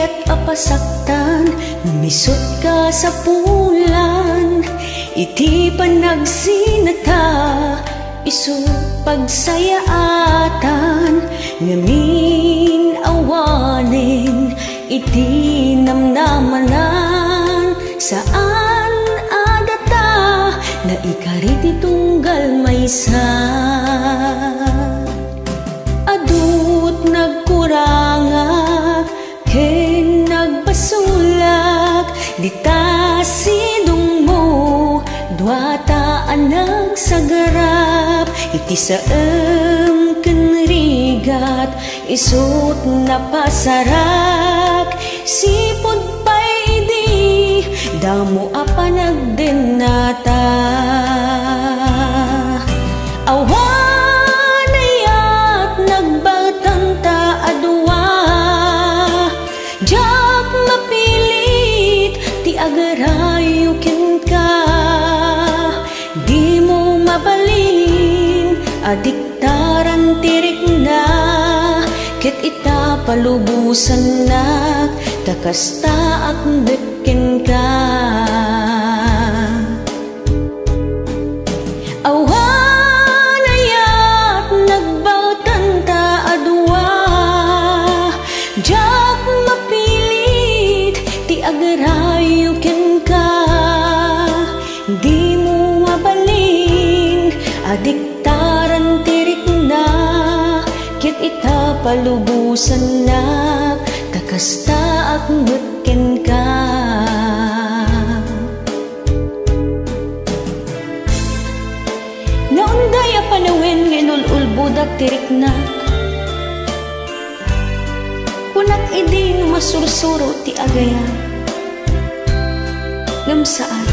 ket apasaktan, misot ka sa pulan. Iti panagsinata, isu pagsayaatan, ngamin awanin, iti namnamanan. Saan adata, na ikariti tunggal maysa. Adut nagkurangak, ken nagbasulak, dita sidong mo, duataan nagsagarap. Iti saem kenrigat, isut napasarak. Sipod pa'y di, damo apa nagdenata. Awan ayat nagbatanta adwa, jak mapilit ti agarayukin ka. Di mo mabalin, adiktaran tirik na, ket ita palubusan na, takasta ak bekken ka. Awan ayat nagbautanta adwa, jak mapilit ti agarayuken ka. Di mo mabalin, adiktaran tirik na, ket ita palubusan na, takasta ak bekken ka. Naundaya panawen nginulul budak tirik na, kunak idi masursuro ti agaya. Ngem saan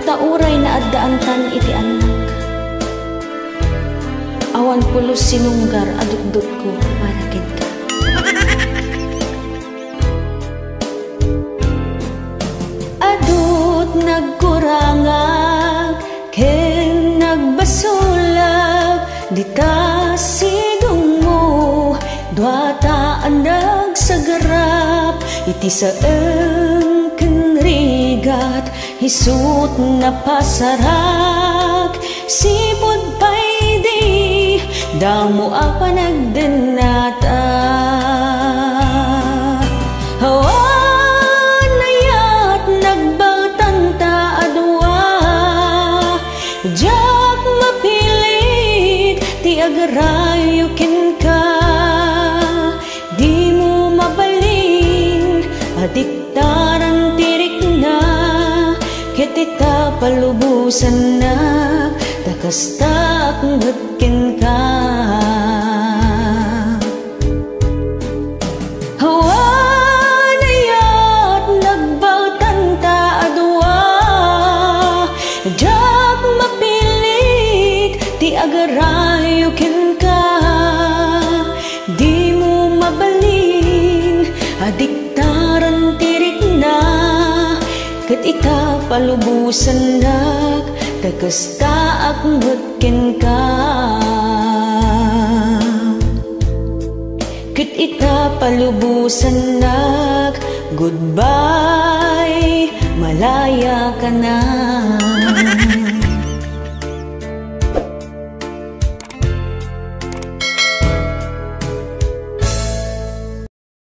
tauray na addaantan iti anak, awan pulos sinunggar adutdut ko marakit ka. Adut nagkurangag, ken nagbasulag, dita sidong mo, duataan nagsagarap. Iti saem kenrigat, isut napasarak. Sipod pa'y di, damo apa nagdenata. Awan ayat nagbatanta adwa, jak mapilit ti agarayuken ka. Di mo mabalin, adiktaran tirik na, ket ita palubusan na, takasta ak bekken ka. Awan ayat nagbautanta adwa, jak mapilit ti agarayuken ka. Di mo mabalin, adiktaran tirik na, ket ita palubusan na, takasta ak bekken ka. Ket ita palubusan na, goodbye, malaya ka na.